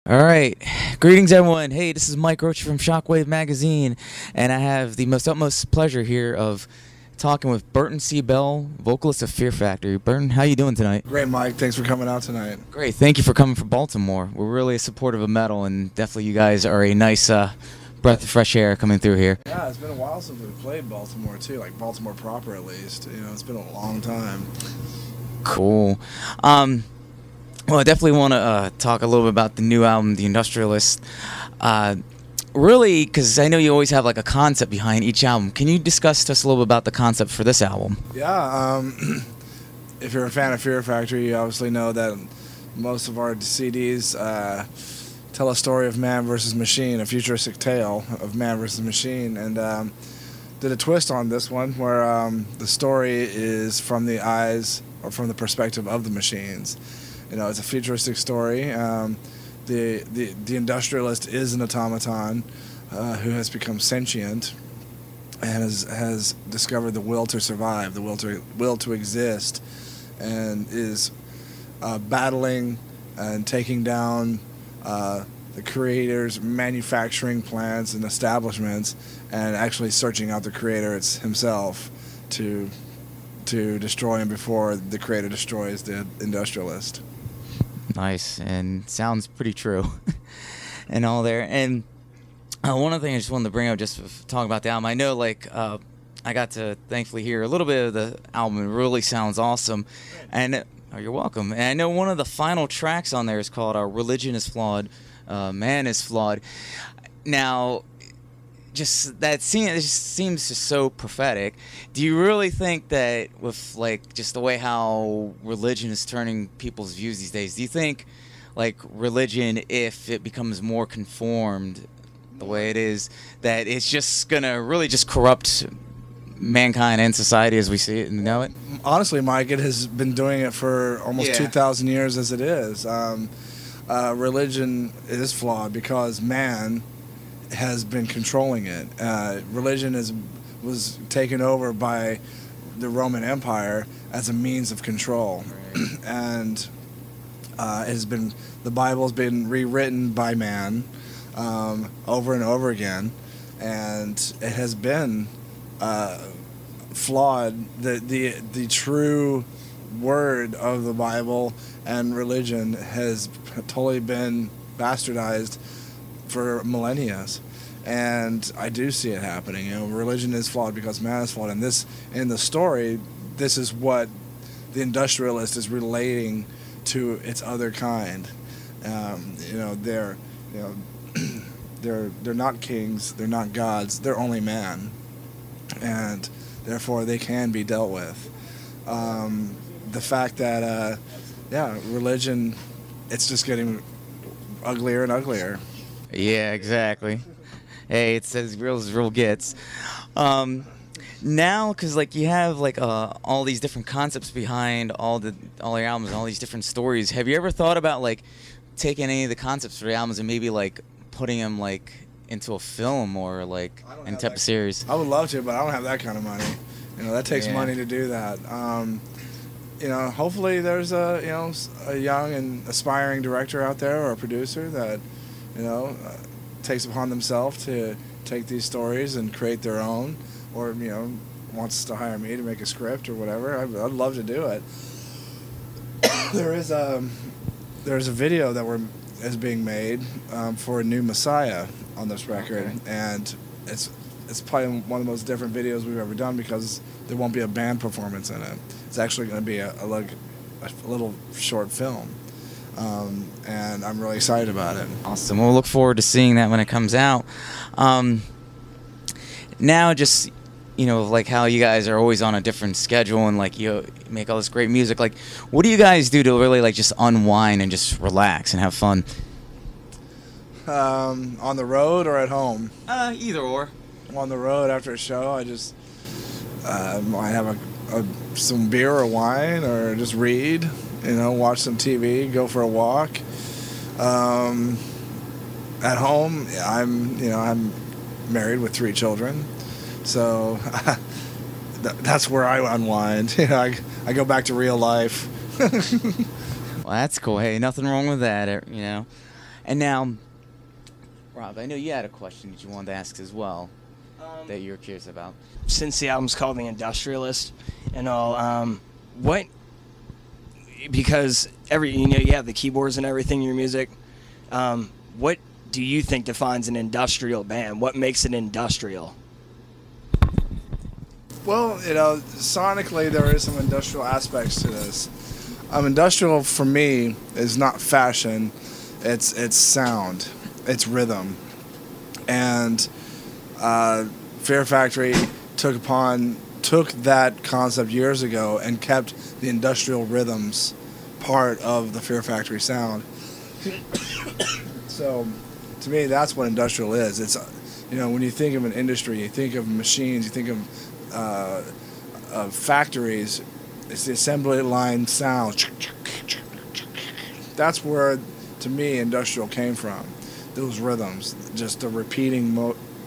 All right, greetings everyone. Hey, this is Mike Rocha from Shockwave magazine, and I have the utmost pleasure here of talking with Burton C.Bell, vocalist of Fear Factory. Burton, how you doing tonight? Great, Mike. Thanks for coming out tonight. Great, thank you for coming from Baltimore. We're really supportive of metal, and definitely you guys are a nice breath of fresh air coming through here. Yeah, it's been a while since we've played Baltimore too, like Baltimore proper at least. You know, it's been a long time. Cool. Well, I definitely want to talk a little bit about the new album, The Industrialist. Really, because I know you always have like a concept behind each album. Can you discuss to us a little bit about the concept for this album? Yeah, if you're a fan of Fear Factory, you obviously know that most of our CDs tell a story of man versus machine, a futuristic tale of man versus machine, and did a twist on this one where the story is from the eyes or from the perspective of the machines. You know, it's a futuristic story. The industrialist is an automaton who has become sentient and has discovered the will to survive, the will to exist, and is battling and taking down the creator's manufacturing plants and establishments, and actually searching out the creator himself to destroy him before the creator destroys the industrialist. Nice, and sounds pretty true and all there. And one other thing I just wanted to bring up, just talking about the album, I know like I got to thankfully hear a little bit of the album. It really sounds awesome, and oh, you're welcome. And I know one of the final tracks on there is called Religion is Flawed, Man is Flawed. Now, it just seems just so prophetic. Do you really think that with like just the way how religion is turning people's views these days, do you think like religion, if it becomes more conformed the way it is, that it's just gonna really just corrupt mankind and society as we see it and know it? Honestly, Mike, it has been doing it for almost 2,000 years as it is. Religion is flawed because man has been controlling it. Religion was taken over by the Roman Empire as a means of control, and the Bible's been rewritten by man over and over again, and it has been flawed. The true word of the Bible and religion has totally been bastardized for millennia, and I do see it happening. You know, religion is flawed because man is flawed, and in the story, this is what the industrialist is relating to its other kind. They're not kings, they're not gods, they're only man, and therefore they can be dealt with. The fact that religion, it's just getting uglier and uglier. Yeah, exactly. Hey, it's as real gets. Now, because like you have like all these different concepts behind all your albums and all these different stories. Have you ever thought about like taking any of the concepts for the albums and maybe like putting them like into a film or like any type of series? I would love to, but I don't have that kind of money. You know, that takes money to do that. You know, hopefully there's a young and aspiring director out there or a producer that takes upon themselves to take these stories and create their own, or wants to hire me to make a script or whatever. I'd love to do it. There's a video that is being made for a new Messiah on this record, and it's probably one of the most different videos we've ever done because there won't be a band performance in it. It's actually going to be a little short film. And I'm really excited about it. Awesome. We'll look forward to seeing that when it comes out. Now, just like how you guys are always on a different schedule and like you make all this great music. Like, what do you guys do to really like just unwind and just relax and have fun? On the road or at home? Either or. On the road after a show, I just might have some beer or wine, or just read. Watch some TV, go for a walk. At home, I'm married with 3 children, so that's where I unwind. I go back to real life. Well, that's cool. Hey, nothing wrong with that, And now, Rob, I know you had a question that you wanted to ask as well that you're curious about. Since the album's called The Industrialist and all, because you have the keyboards and everything in your music, what do you think defines an industrial band? What makes it industrial? Well, sonically there is some industrial aspects to this. Industrial for me is not fashion, it's sound, it's rhythm. And Fear Factory took that concept years ago and kept the industrial rhythms part of the Fear Factory sound. So to me, that's what industrial is. It's, when you think of an industry, you think of machines, you think of factories, it's the assembly line sound. That's where, to me, industrial came from. Those rhythms, just the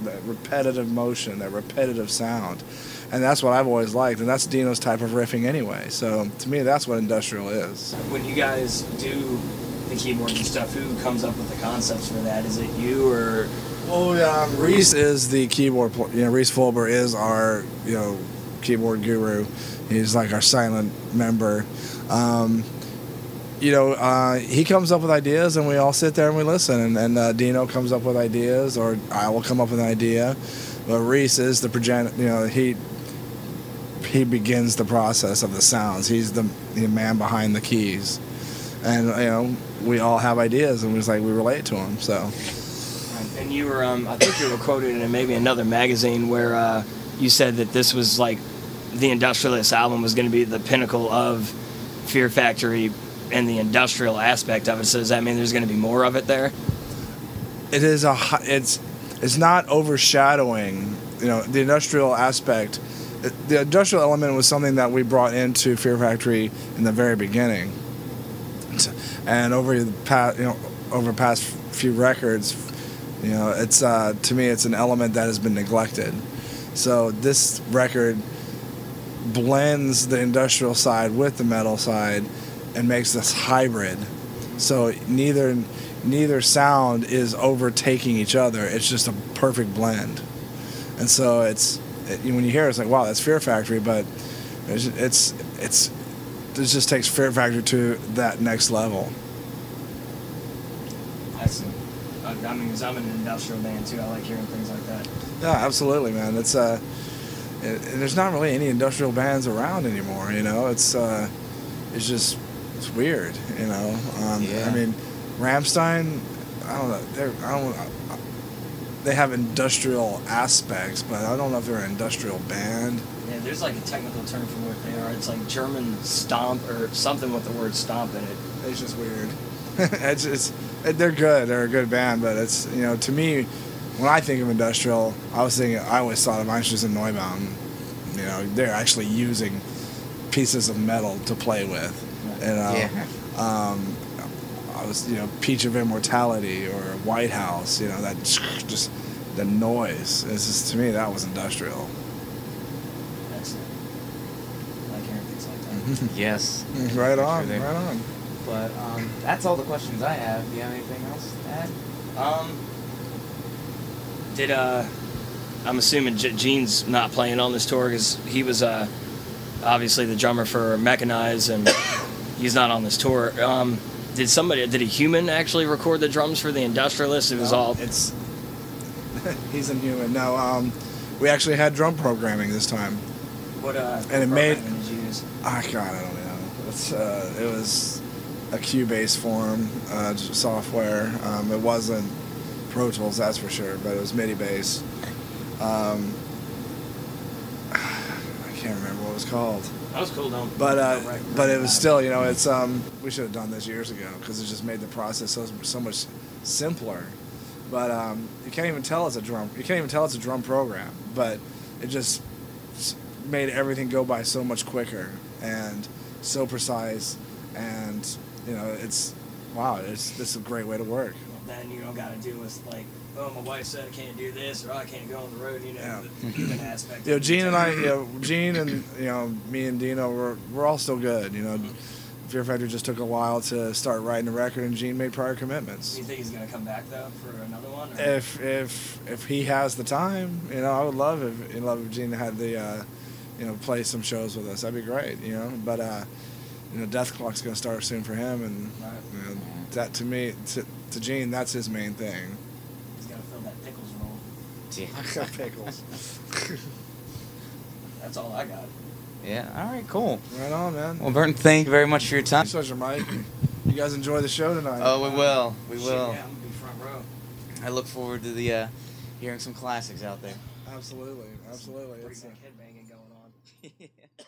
that repetitive motion, that repetitive sound. And that's what I've always liked, and that's Dino's type of riffing anyway. So to me, that's what industrial is. When you guys do the keyboards and stuff, who comes up with the concepts for that? Is it you or? Well, Reese is the keyboard. Reese Fulber is our keyboard guru. He's like our silent member. He comes up with ideas, and we all sit there and we listen. And Dino comes up with ideas, or I will come up with an idea. But Reese is the he begins the process of the sounds. He's the man behind the keys, and we all have ideas, and we relate to them. So. And you were, I think you were quoted in maybe another magazine where you said that this was like the Industrialist album was going to be the pinnacle of Fear Factory and the industrial aspect of it. So does that mean there's going to be more of it there? It is it's not overshadowing, the industrial aspect. The industrial element was something that we brought into Fear Factory in the very beginning, and over the past few records, it's to me it's an element that has been neglected. So this record blends the industrial side with the metal side and makes this hybrid. So neither sound is overtaking each other. It's just a perfect blend. And so when you hear it, it's like, wow, that's Fear Factory, but it just takes Fear Factory to that next level. I see. I mean, because I'm in an industrial band too. I like hearing things like that. Yeah, absolutely, man. It's there's not really any industrial bands around anymore. It's weird. Yeah. I mean, Rammstein, I don't know. They have industrial aspects, but I don't know if they're an industrial band. Yeah, there's like a technical term for what they are. It's like German stomp or something with the word stomp in it. It's just weird. They're good. They're a good band, but it's to me, when I think of industrial, I always thought of Einstürzende Neubauten. They're actually using pieces of metal to play with. I was Peach of Immortality or White House. That just the noise. It's just, to me, that was industrial. Excellent. I like hearing things like that. Yes. Right on. Right on. But that's all the questions I have. Do you have anything else to add? I'm assuming Gene's not playing on this tour because he was obviously the drummer for Mechanize, and he's not on this tour. Did a human actually record the drums for the Industrialist? It was he's a human. No, we actually had drum programming this time. What and it made. Did you use? I don't know. It was a Cubase form software. It wasn't Pro Tools, that's for sure, but it was MIDI based. I can't remember what it was called. That was cool, though. But it was still, it's we should have done this years ago because it just made the process so much simpler. But you can't even tell it's a drum. You can't even tell it's a drum program. But it just made everything go by so much quicker and so precise. And it's wow. This is a great way to work. Then you don't got to deal with like, oh, my wife said I can't do this, or I can't go on the road. Yeah. The human aspect. Gene and I, Gene and me and Dino, we're all still good. Fear Factory just took a while to start writing the record, and Gene made prior commitments. Do you think he's gonna come back though for another one? Or? If he has the time, you know, I would love if Gene had the, you know, play some shows with us. That'd be great, you know. But you know, Death Clock's gonna start soon for him, and Right. you know, that to me, to Gene, that's his main thing. He's gotta fill that pickles role. Yeah. Pickles. That's all I got. Yeah. All right. Cool. Right on, man. Well, Burton, thank you very much for your time. Pleasure, Mike. You guys enjoy the show tonight. Oh, we will. We Shit, will. Yeah, I'm gonna be front row. I look forward to the hearing some classics out there. Absolutely, absolutely. It's, Breakneck headbanging going on. Yeah.